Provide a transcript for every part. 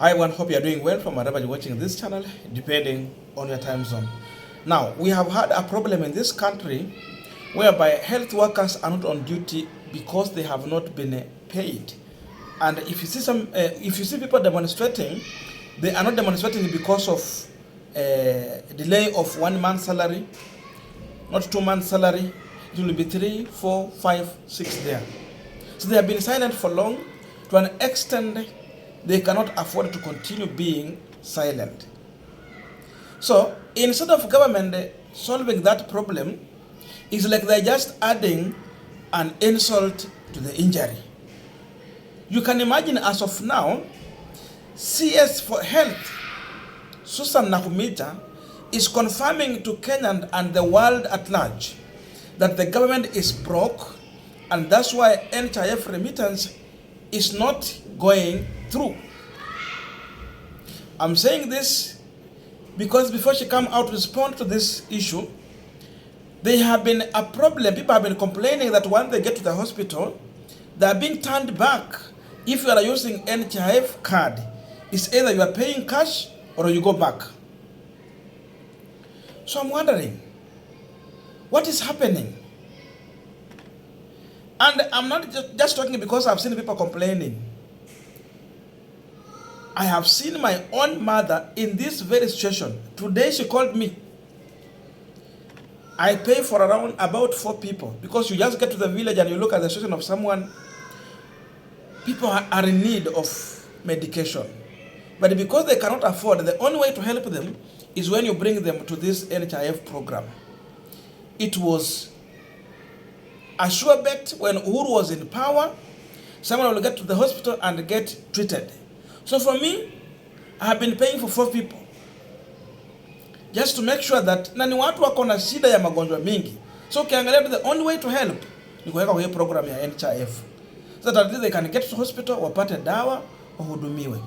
Hi everyone, hope you are doing well from wherever you're watching this channel, depending on your time zone. Now, we have had a problem in this country whereby health workers are not on duty because they have not been paid. And if you see people demonstrating, they are not demonstrating because of delay of 1 month's salary, not 2 months' salary. It will be 3, 4, 5, 6 there. So they have been silent for long. To an extent, they cannot afford to continue being silent. So instead of government solving that problem, it's like they're just adding an insult to the injury. You can imagine as of now, CS for Health, Susan Nakhumicha, is confirming to Kenya and the world at large that the government is broke, and that's why NHIF remittance is not going through. I'm saying this because before she come out to respond to this issue, there have been a problem. People have been complaining that when they get to the hospital, they are being turned back. If you are using NHIF card, it's either you are paying cash or you go back. So I'm wondering, what is happening? And I'm not just talking because I've seen people complaining. I have seen my own mother in this very situation. Today she called me. I pay for around about 4 people because you just get to the village and you look at the situation of someone. People are in need of medication. But because they cannot afford, the only way to help them is when you bring them to this NHIF program. It was a sure bet when Uhuru was in power. Someone will get to the hospital and get treated. So for me, I have been paying for 4 people just to make sure that nani watu wako na shida ya magonjwa mingi. So ukiangalia the only way to help ni kuweka kwa program ya NHIF so that at least they can get to hospital, wapate dawa, wahudumiwe.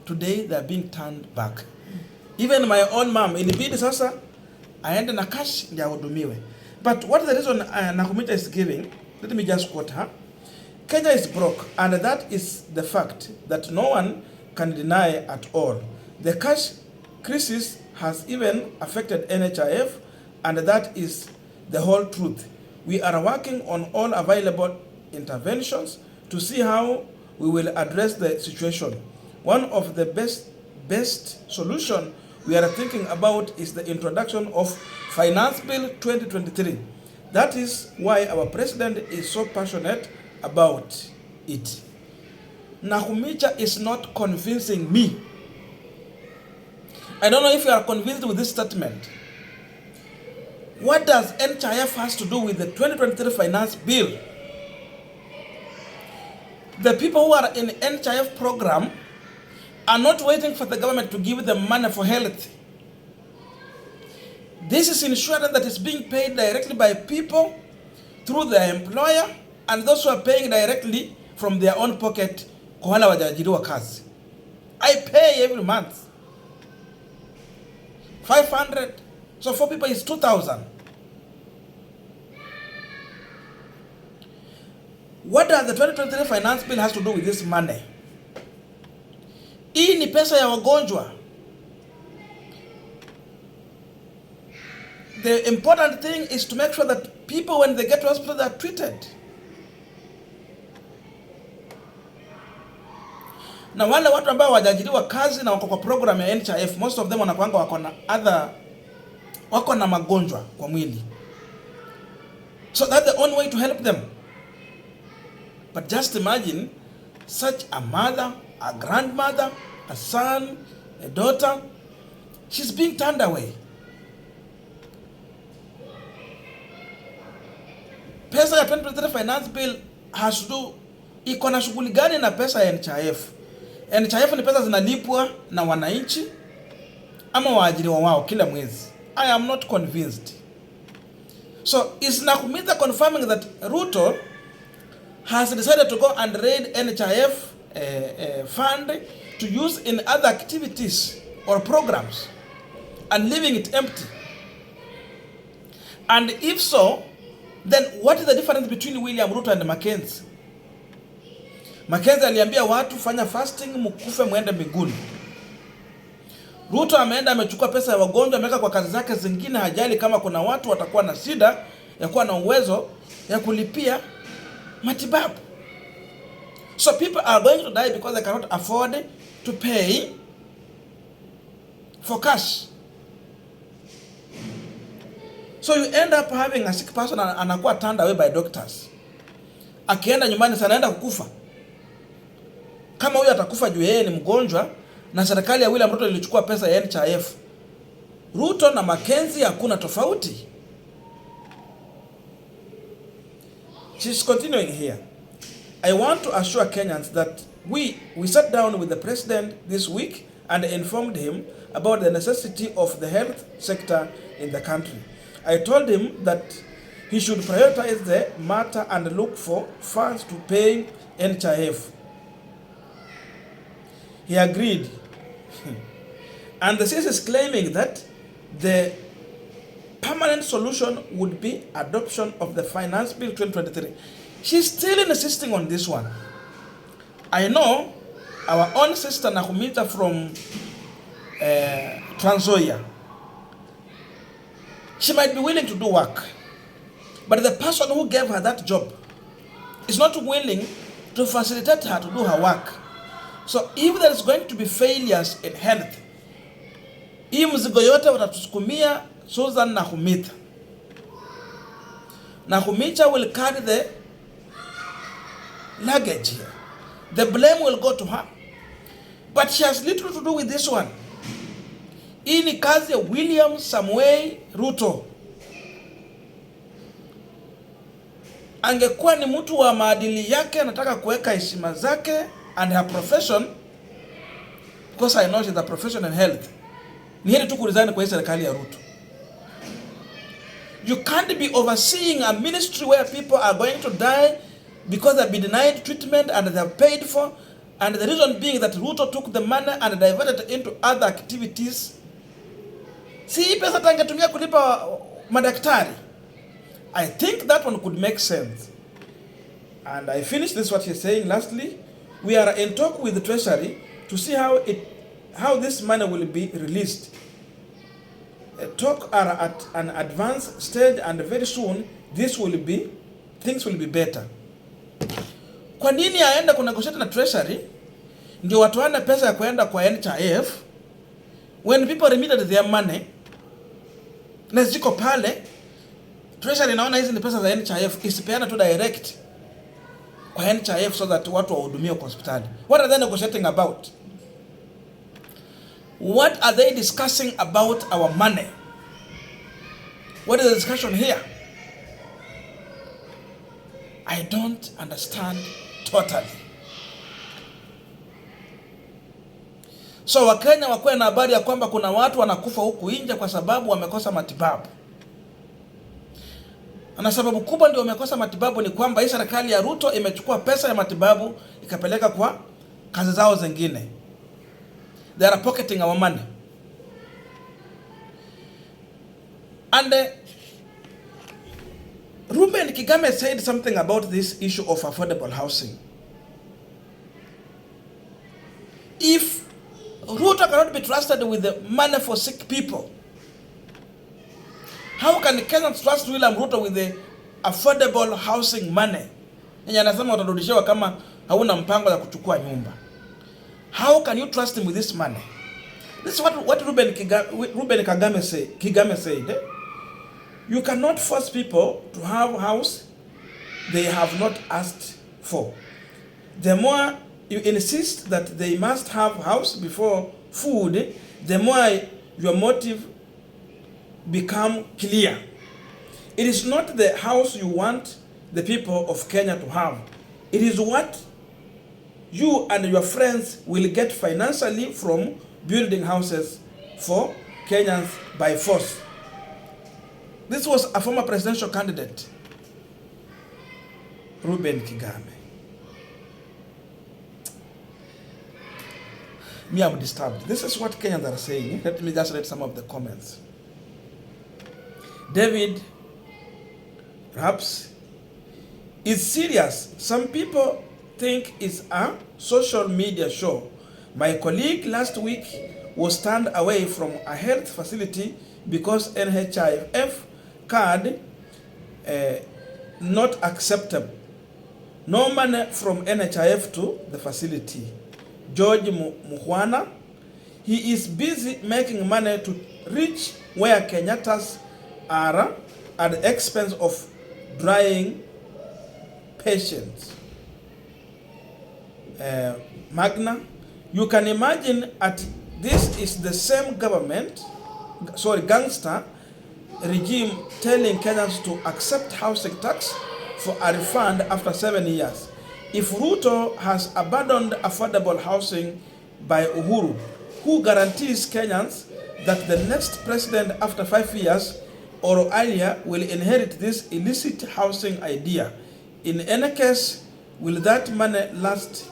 Today they are being turned back. Even my own mom ilibidi sasa aende na cash ndio ahudumiwe. But what is the reason Nakhumicha is giving? Let me just quote her. Kenya is broke, and that is the fact that no one can deny at all. The cash crisis has even affected NHIF, and that is the whole truth. We are working on all available interventions to see how we will address the situation. One of the best solution we are thinking about is the introduction of Finance Bill 2023. That is why our president is so passionate about it. Nakhumicha is not convincing me. I don't know if you are convinced with this statement. What does NHIF has to do with the 2023 finance bill? The people who are in NHIF program are not waiting for the government to give them money for health. This is insurance that is being paid directly by people through their employer, and those who are paying directly from their own pocket. Kwa wale wajaajiriwa kazi. I pay every month 500, so 4 people is 2,000. What does the 2023 finance bill has to do with this money? Hii ni pesa ya wagonjwa. The important thing is to make sure that people, when they get to hospital, they are treated. Na wale watu ambao wajajiriwa kazi na wako kwa program ya NHIF, most of them wanakuanga wako na magonjwa kwa mwili. So that's the only way to help them. But just imagine such a mother, a grandmother, a son, a daughter, she's being turned away. Pesa ya 2023 finance bill has to do, iko na shughuli gani na pesa ya NHIF? NHIF ni pesa zinalipwa na wananchi ama waajiriwa wao kila mwezi. I am not convinced. So is Nakhumicha confirming that Ruto has decided to go and raid NHIF fund to use in other activities or programs and leaving it empty? And if so, then what is the difference between William Ruto and Mackenzie? Mackenzie aliambia watu fanya fasting mkufe muende mbinguni. Ruto ameenda amechukua pesa ya wagonjwa ameweka kwa kazi zake zingine, hajali kama kuna watu watakuwa na shida ya kuwa na uwezo ya kulipia matibabu. So people are going to die because they cannot afford to pay for cash. So you end up having a sick person anakuwa turned away by doctors. Akienda nyumbani sana anaenda kukufa. Kama huyu atakufa juu yeye ni mgonjwa na serikali ya William Ruto ilichukua pesa ya NHIF. Ruto na Mackenzie hakuna tofauti. She's continuing here. I want to assure Kenyans that we sat down with the president this week and informed him about the necessity of the health sector in the country. I told him that he should prioritize the matter and look for funds to pay NHIF. He agreed. And the CS is claiming that the permanent solution would be adoption of the Finance Bill 2023. She's still insisting on this one. I know our own sister Nahumita from Trans Nzoia. She might be willing to do work, but the person who gave her that job is not willing to facilitate her to do her work. So if there is going to be failures in health, hii mzigo yote watatusukumia Susan Nahumita. Nahumita will carry the luggage here. The blame will go to her. But she has little to do with this one. Hii ni kazi ya William Samuel Ruto. Angekuwa ni mtu wa maadili yake, anataka kuweka heshima zake and her profession, because I know she's a professional in health, ni heri tu kuresign kwa serikali ya Ruto. You can't be overseeing a ministry where people are going to die because they've been denied treatment and they have paid for, and the reason being that Ruto took the money and diverted it into other activities. Si pesa tangetumia kulipa madaktari. I think that one could make sense. And I finished this what he's saying. Lastly, we are in talk with the Treasury to see how this money will be released. Talk are at an advanced stage and very soon things will be better. Kwa nini aenda kunegotiate na Treasury ndio watoane pesa ya kuenda kwa NHIF when people remitted their money na ziko pale? Treasury inaona hizi ni pesa za NHIF, isipeana tu direct kwa NHIF so that watu wahudumiwe kwa hospitali. What are they negotiating about? What are they discussing about our money? What is the discussion here? I don't understand totally. So Wakenya wakuwe na habari ya kwamba kuna watu wanakufa huku nje kwa sababu wamekosa matibabu. Na sababu kubwa ndio wamekosa matibabu ni kwamba hii serikali ya Ruto imechukua pesa ya matibabu ikapeleka kwa kazi zao zingine. They are pocketing our money. And Ruben Kigame said something about this issue of affordable housing. If Ruto cannot be trusted with the money for sick people, how can Kenyans trust William Ruto with the affordable housing money? Yenye anasema utarudishiwa kama hauna mpango ya kuchukua nyumba. How can you trust him with this money? This is what Ruben Kigame said. You cannot force people to have a house they have not asked for. The more you insist that they must have a house before food, the more your motive become clear. It is not the house you want the people of Kenya to have. It is what you and your friends will get financially from building houses for Kenyans by force. This was a former presidential candidate, Ruben Kigame. Me, I'm disturbed. This is what Kenyans are saying. Let me just read some of the comments. David, perhaps, is serious. Some people think it's a social media show. My colleague last week was turned away from a health facility because NHIF card not acceptable. No money from NHIF to the facility. George Muhwana, he is busy making money to reach where Kenyatas are at the expense of drying patients. Magna, you can imagine this is the same gangster regime telling Kenyans to accept housing tax for a refund after 7 years. If Ruto has abandoned affordable housing by Uhuru, who guarantees Kenyans that the next president after 5 years or earlier will inherit this illicit housing idea? In any case, will that money last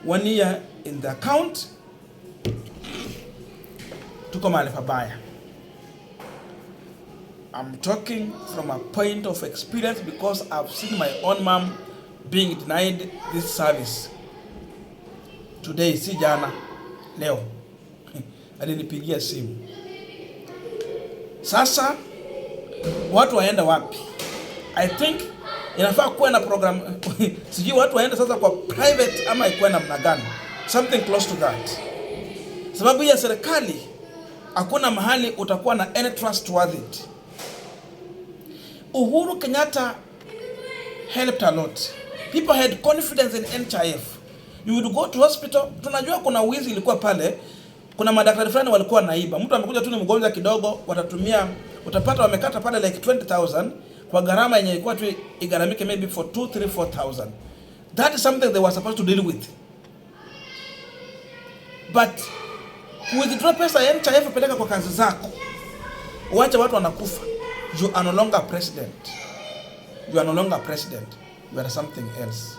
1 year in the account? Tuko mahali pabaya. I'm talking from a point of experience because I've seen my own mom being denied this service. Today, si jana, leo. Alinipigia simu. Sasa, watu waenda wapi? I think inafaa kuwa na program. Sijui watu waenda sasa kwa private ama ikuwa namna gani. Something close to that. Sababu ya serikali, hakuna mahali utakuwa na any trustworthy. Uhuru Kenyatta helped a lot. People had confidence in NHIF. You would go to hospital, tunajua kuna wizi ilikuwa pale, kuna madaktari fulani walikuwa naiba. Mtu amekuja tu ni mgonjwa kidogo, utapata wamekata pale like 20,000 kwa gharama yenye ilikuwa tu igaramike maybe for 2, 3, 4,000. That is something they were supposed to deal with. But withdraw pesa ya NHIF peleka kwa kazi zako. Uache watu wanakufa. You are no longer president. You are no longer president. You are something else.